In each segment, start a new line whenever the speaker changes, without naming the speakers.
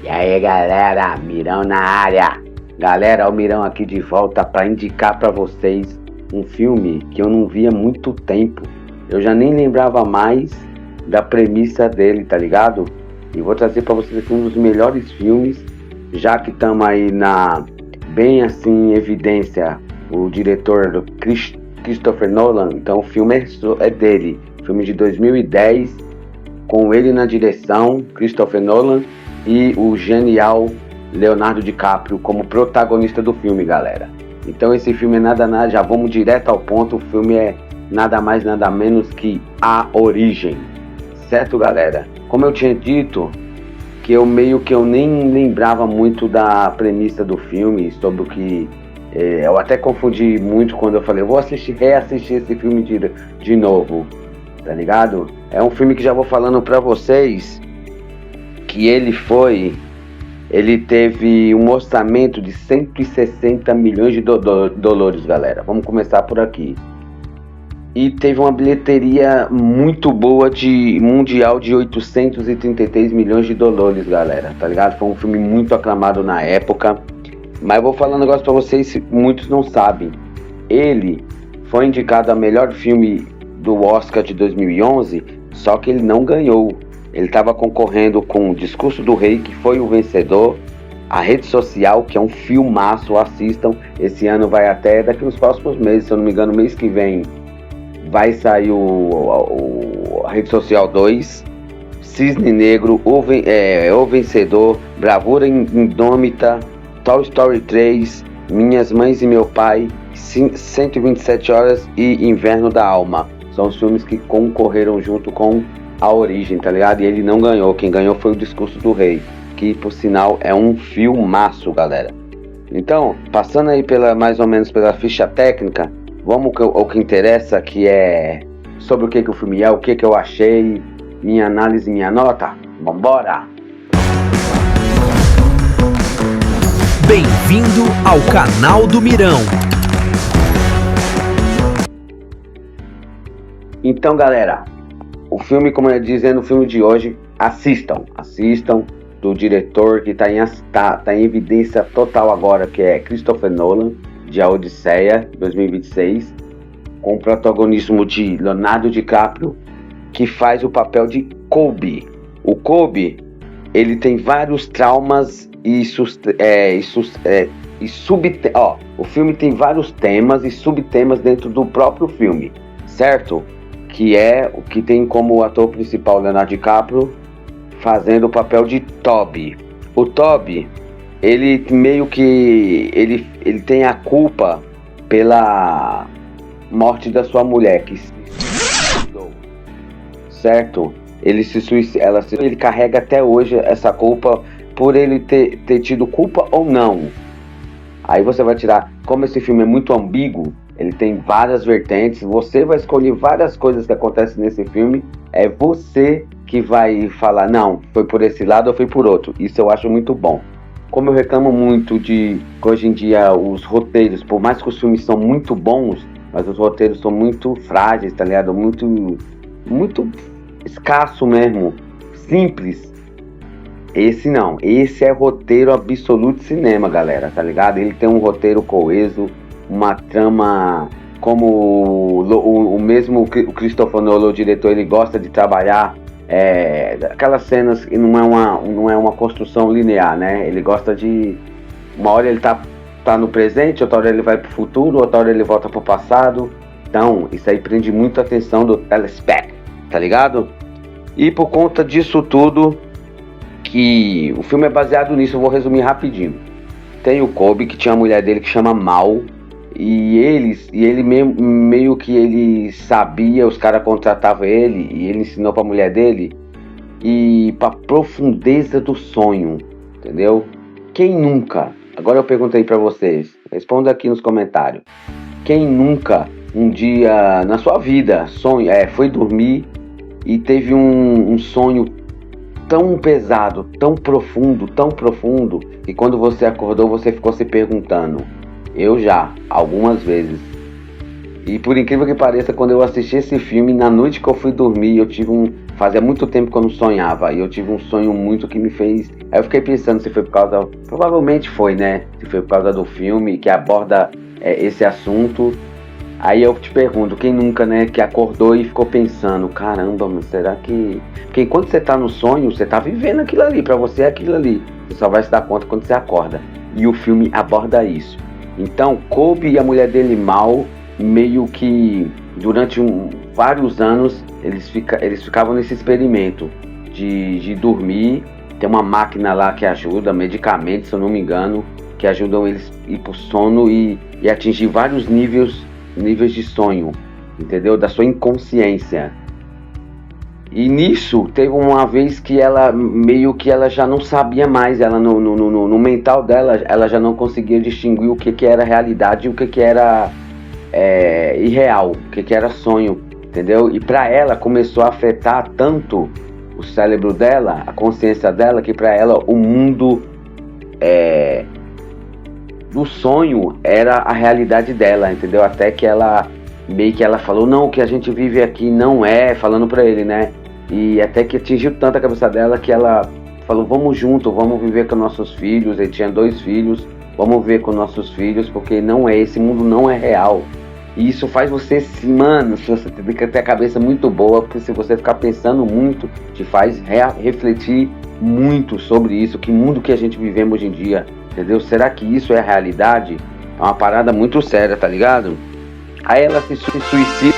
E aí galera, Mirão na área. Galera, o Mirão aqui de volta para indicar para vocês um filme que eu não via há muito tempo. Eu já nem lembrava mais da premissa dele, tá ligado? E vou trazer para vocês aqui um dos melhores filmes, já que estamos aí bem assim em evidência, o diretor do Christopher Nolan. Então o filme é dele, filme de 2010, com ele na direção, Christopher Nolan, e o genial Leonardo DiCaprio como protagonista do filme, galera. Então esse filme é nada, já vamos direto ao ponto. O filme é nada mais, nada menos que A Origem, certo, galera? Como eu tinha dito, que eu nem lembrava muito da premissa do filme, sobre o que eu até confundi muito quando eu falei, vou reassistir esse filme de novo, tá ligado? É um filme que já vou falando pra vocês que ele teve um orçamento de 160 milhões de dólares, galera. Vamos começar por aqui. E teve uma bilheteria muito boa mundial de 833 milhões de dólares, galera, tá ligado? Foi um filme muito aclamado na época. Mas eu vou falar um negócio pra vocês, muitos não sabem. Ele foi indicado a melhor filme do Oscar de 2011, só que ele não ganhou. Ele estava concorrendo com O Discurso do Rei, que foi o vencedor, A Rede Social, que é um filmaço, assistam. Esse ano vai até daqui nos próximos meses, se eu não me engano, mês que vem vai sair A Rede Social 2, Cisne Negro, O Vencedor, Bravura Indômita, Toy Story 3, Minhas Mães e Meu Pai, 127 Horas e Inverno da Alma. São os filmes que concorreram junto com A Origem, tá ligado? E ele não ganhou. Quem ganhou foi O Discurso do Rei, que por sinal é um filmaço, galera. Então, passando aí mais ou menos pela ficha técnica, vamos ao que interessa, que é sobre o que o filme é, o que eu achei, minha análise, minha nota. Vambora!
Bem-vindo ao canal do Mirão.
Então, galera, o filme, como eu ia dizendo, o filme de hoje, assistam, do diretor que tá em evidência total agora, que é Christopher Nolan, de A Odisseia, 2026, com o protagonismo de Leonardo DiCaprio, que faz o papel de Colby. O Colby, ele tem vários traumas o filme tem vários temas e subtemas dentro do próprio filme, certo? Que é o que tem como ator principal Leonardo DiCaprio fazendo o papel de Toby. O Toby, ele meio que ele tem a culpa pela morte da sua mulher, que se suicidou, certo? Ele carrega até hoje essa culpa por ele ter tido culpa ou não. Aí você vai tirar, como esse filme é muito ambíguo, ele tem várias vertentes, você vai escolher várias coisas que acontecem nesse filme, é você que vai falar, não, foi por esse lado ou foi por outro. Isso eu acho muito bom. Como eu reclamo muito que hoje em dia os roteiros, por mais que os filmes são muito bons, mas os roteiros são muito frágeis, tá ligado? Muito escasso mesmo, simples. Esse não, esse é roteiro absoluto de cinema, galera, tá ligado? Ele tem um roteiro coeso, uma trama, como o mesmo Christopher Nolan, o diretor, ele gosta de trabalhar aquelas cenas que não é uma construção linear, né? Ele gosta de, uma hora ele tá no presente, outra hora ele vai pro futuro, outra hora ele volta pro passado. Então, isso aí prende muito a atenção do telespectador, tá ligado? E por conta disso tudo, que o filme é baseado nisso, eu vou resumir rapidinho. Tem o Colby, que tinha a mulher dele que chama Mal, e ele meio que ele sabia, os caras contratavam ele, e ele ensinou pra mulher dele e pra profundeza do sonho, entendeu? Quem nunca, agora eu pergunto aí pra vocês, responda aqui nos comentários, quem nunca um dia na sua vida foi dormir e teve um sonho tão pesado, tão profundo, que quando você acordou você ficou se perguntando? Eu já, algumas vezes. E por incrível que pareça, quando eu assisti esse filme, na noite que eu fui dormir, fazia muito tempo que eu não sonhava, e eu tive um sonho muito que me fez... Aí eu fiquei pensando se foi por causa... Provavelmente foi, né? Se foi por causa do filme que aborda esse assunto. Aí eu te pergunto, quem nunca, né, que acordou e ficou pensando, caramba, mas será que... Porque enquanto você tá no sonho, você tá vivendo aquilo ali, pra você é aquilo ali. Você só vai se dar conta quando você acorda. E o filme aborda isso. Então, Colby e a mulher dele, Mal, meio que durante vários anos, eles ficavam nesse experimento de dormir. Tem uma máquina lá que ajuda, medicamentos, se eu não me engano, que ajudam eles a ir pro sono e atingir vários níveis de sonho, entendeu? Da sua inconsciência. E nisso, teve uma vez que ela já não sabia mais, ela no mental dela, ela já não conseguia distinguir o que era realidade e o que era irreal, o que era sonho, entendeu? E para ela começou a afetar tanto o cérebro dela, a consciência dela, que para ela o mundo do sonho era a realidade dela, entendeu? Até que ela falou, não, o que a gente vive aqui não é, falando pra ele, né? E até que atingiu tanto a cabeça dela que ela falou, vamos junto, vamos viver com nossos filhos. Ele tinha 2 filhos, vamos viver com nossos filhos, porque esse mundo não é real. E isso faz você, mano, você tem que ter a cabeça muito boa, porque se você ficar pensando muito, te faz refletir muito sobre isso, que mundo que a gente vivemos hoje em dia, entendeu? Será que isso é a realidade? É uma parada muito séria, tá ligado? Aí ela se suicida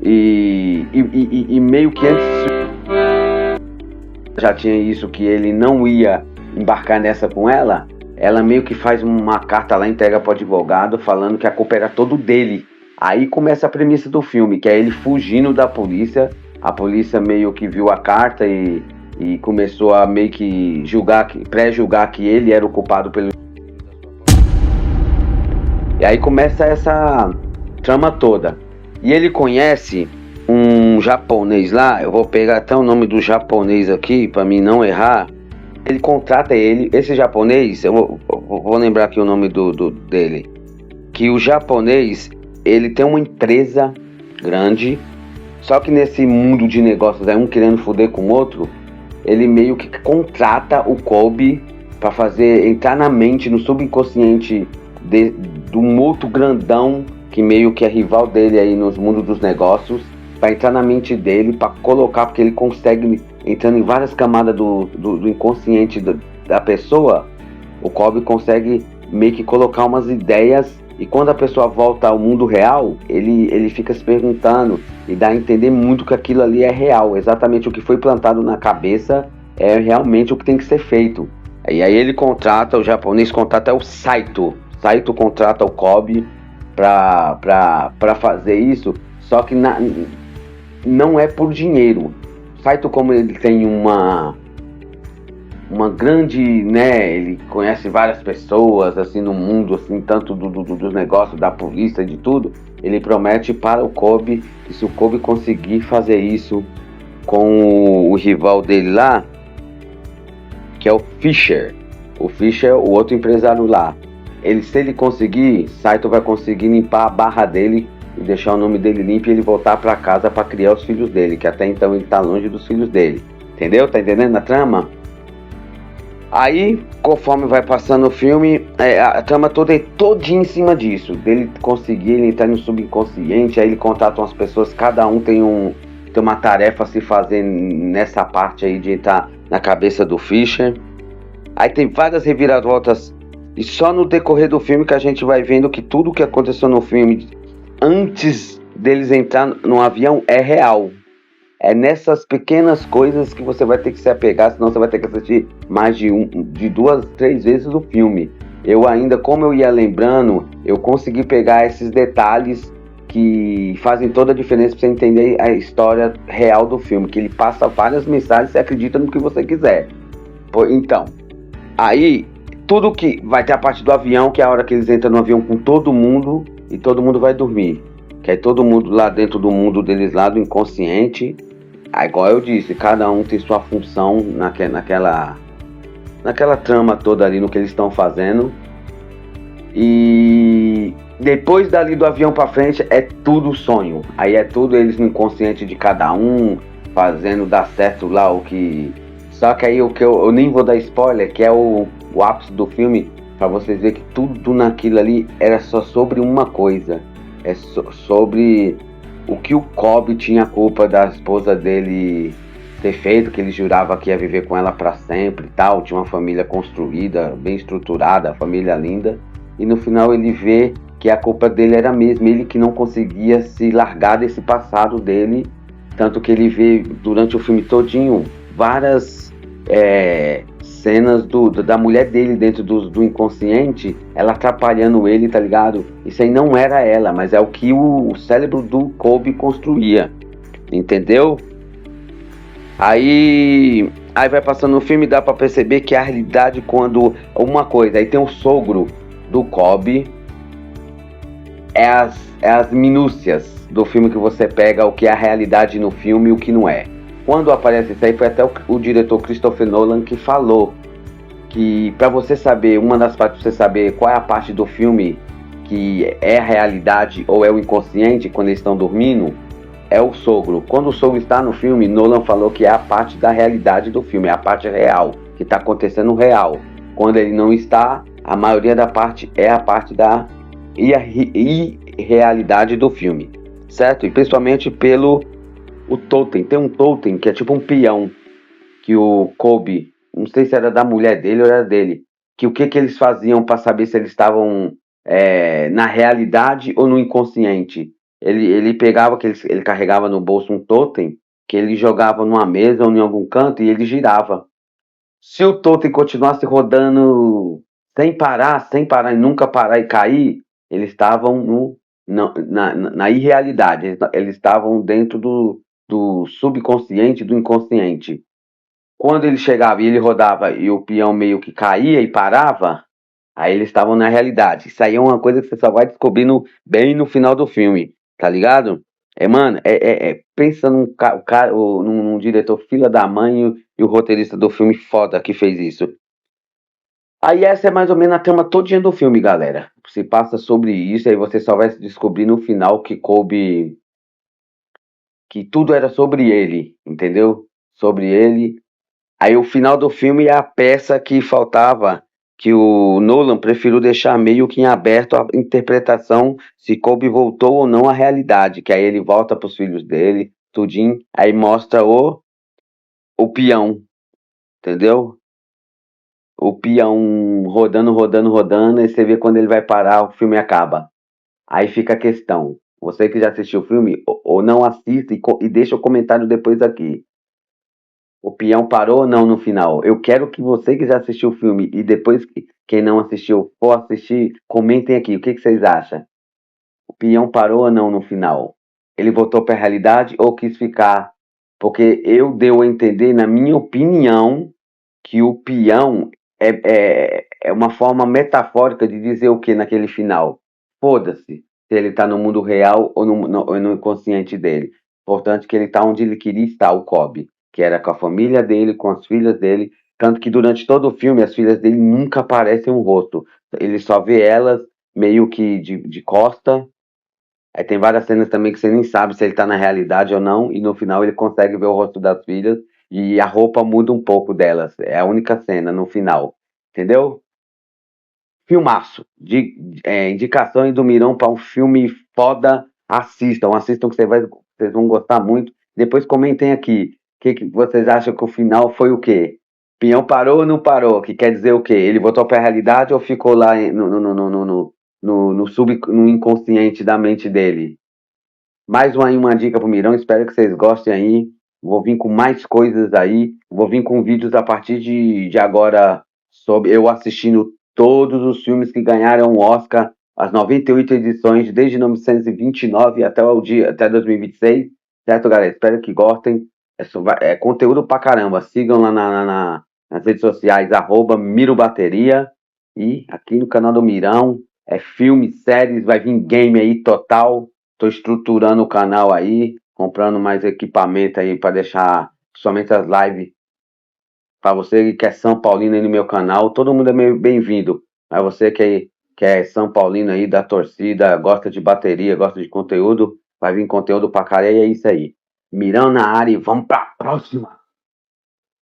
e meio que antes já tinha isso, que ele não ia embarcar nessa com ela. Ela meio que faz uma carta lá, entrega pro advogado, falando que a culpa era todo dele. Aí começa a premissa do filme, que é ele fugindo da polícia. A polícia meio que viu a carta e começou a meio que pré-julgar que ele era o culpado pelo... E aí começa essa trama toda. E ele conhece um japonês lá, eu vou pegar até o nome do japonês aqui, pra mim não errar. Ele contrata esse japonês, eu vou lembrar aqui o nome dele. Que o japonês, ele tem uma empresa grande, só que nesse mundo de negócios, um querendo foder com o outro, ele meio que contrata o Colby pra fazer entrar na mente, no subconsciente de um outro grandão que meio que é rival dele aí nos mundos dos negócios, pra entrar na mente dele, pra colocar, porque ele consegue, entrando em várias camadas do inconsciente da pessoa, o Colby consegue meio que colocar umas ideias, e quando a pessoa volta ao mundo real, ele fica se perguntando e dá a entender muito que aquilo ali é real, exatamente o que foi plantado na cabeça é realmente o que tem que ser feito. E aí o japonês contrata o Saito contrata o Colby pra fazer isso, só que não é por dinheiro. Saito, como ele tem uma grande, né, ele conhece várias pessoas, assim, no mundo, assim, tanto dos negócios, da polícia, de tudo, ele promete para o Colby, que se o Colby conseguir fazer isso com o rival dele lá, que é o Fisher, o outro empresário lá, se ele conseguir, Saito vai conseguir limpar a barra dele e deixar o nome dele limpo e ele voltar para casa para criar os filhos dele, que até então ele tá longe dos filhos dele, entendeu? Tá entendendo a trama? Aí, conforme vai passando o filme, a trama toda é todinha em cima disso, dele conseguir, ele entrar no subconsciente, aí ele contrata umas pessoas, cada um tem uma tarefa a se fazer nessa parte aí de entrar na cabeça do Fisher. Aí tem várias reviravoltas, e só no decorrer do filme que a gente vai vendo que tudo que aconteceu no filme antes deles entrar no avião é real. É nessas pequenas coisas que você vai ter que se apegar, senão você vai ter que assistir mais de 2, 3 vezes o filme. Eu ainda, como eu ia lembrando, eu consegui pegar esses detalhes que fazem toda a diferença para você entender a história real do filme, que ele passa várias mensagens, você acredita no que você quiser. Então, aí, tudo que vai ter a parte do avião, que é a hora que eles entram no avião com todo mundo, e todo mundo vai dormir. Que aí todo mundo lá dentro do mundo deles, lá do inconsciente, aí, igual eu disse, cada um tem sua função naquela trama toda ali, no que eles estão fazendo. E Depois dali do avião pra frente é tudo sonho. Aí é tudo eles no inconsciente de cada um, fazendo dar certo lá o que. Só que aí o que eu nem vou dar spoiler, que é o ápice do filme, pra vocês verem que tudo naquilo ali era só sobre uma coisa. É sobre o que o Cobb tinha culpa da esposa dele ter feito, que ele jurava que ia viver com ela pra sempre e tal. Tinha uma família construída, bem estruturada, família linda. E no final ele vê que a culpa dele era mesmo, ele que não conseguia se largar desse passado dele, tanto que ele vê durante o filme todinho várias cenas da mulher dele dentro do inconsciente, ela atrapalhando ele, tá ligado? Isso aí não era ela, mas é o que o cérebro do Colby construía, entendeu? Aí vai passando o filme e dá pra perceber que a realidade quando uma coisa, aí tem o sogro do Colby, é as minúcias do filme que você pega o que é a realidade no filme e o que não é. Quando aparece isso aí, foi até o diretor Christopher Nolan que falou que para você saber, uma das partes pra você saber qual é a parte do filme que é a realidade ou é o inconsciente quando eles estão dormindo, é o sogro. Quando o sogro está no filme, Nolan falou que é a parte da realidade do filme, é a parte real, que está acontecendo real. Quando ele não está, a maioria da parte é a parte da irrealidade do filme, certo? E principalmente pelo o totem. Tem um totem que é tipo um peão que o Colby, não sei se era da mulher dele ou era dele, que o que eles faziam para saber se eles estavam na realidade ou no inconsciente. Ele pegava, que ele carregava no bolso um totem, que ele jogava numa mesa ou em algum canto e ele girava. Se o totem continuasse rodando sem parar e nunca parar e cair, eles estavam na irrealidade, eles estavam dentro do subconsciente, do inconsciente. Quando ele chegava e ele rodava e o peão meio que caía e parava, aí eles estavam na realidade. Isso aí é uma coisa que você só vai descobrindo bem no final do filme, tá ligado? Mano, pensa num diretor fila da mãe e o roteirista do filme foda que fez isso. Aí essa é mais ou menos a trama todinha do filme, galera. Se passa sobre isso, aí você só vai descobrir no final que coube, que tudo era sobre ele, entendeu? Sobre ele. Aí o final do filme é a peça que faltava, que o Nolan preferiu deixar meio que em aberto a interpretação se Colby voltou ou não à realidade, que aí ele volta para os filhos dele, tudinho, aí mostra o peão, entendeu? O peão rodando, rodando, rodando, e você vê quando ele vai parar, o filme acaba. Aí fica a questão, você que já assistiu o filme, ou não assista e deixa o comentário depois aqui. O peão parou ou não no final? Eu quero que você que já assistiu o filme e depois quem não assistiu for assistir, comentem aqui. O que vocês acham? O peão parou ou não no final? Ele voltou para a realidade ou quis ficar? Porque eu deu a entender, na minha opinião, que o peão é uma forma metafórica de dizer o que naquele final? Foda-se se ele está no mundo real ou no inconsciente dele. Importante que ele está onde ele queria estar, o Cobb, que era com a família dele, com as filhas dele. Tanto que durante todo o filme as filhas dele nunca aparecem um rosto. Ele só vê elas meio que de costa. Aí tem várias cenas também que você nem sabe se ele tá na realidade ou não, e no final ele consegue ver o rosto das filhas e a roupa muda um pouco delas. É a única cena no final. Entendeu? Filmaço. Indicações do Mirão para um filme foda. Assistam que vocês vão gostar muito. Depois comentem aqui. O que vocês acham que o final foi o quê? Pinhão parou ou não parou? Que quer dizer o quê? Ele voltou para a realidade ou ficou lá no inconsciente da mente dele? Mais uma dica pro Mirão, espero que vocês gostem aí. Vou vir com mais coisas aí. Vou vir com vídeos a partir de agora sobre eu assistindo todos os filmes que ganharam o Oscar, as 98 edições, desde 1929 até 2026. Certo, galera? Espero que gostem. É conteúdo pra caramba. Sigam lá nas redes sociais, @Mirobateria. E aqui no canal do Mirão, é filme, séries, vai vir game aí total. Tô estruturando o canal aí, comprando mais equipamento aí para deixar somente as lives para você que é São Paulino aí no meu canal. Todo mundo é bem-vindo. Mas você que que é São Paulino aí da torcida, gosta de bateria, gosta de conteúdo, vai vir conteúdo pra caralho e é isso aí. Mirão na área e vamos pra próxima!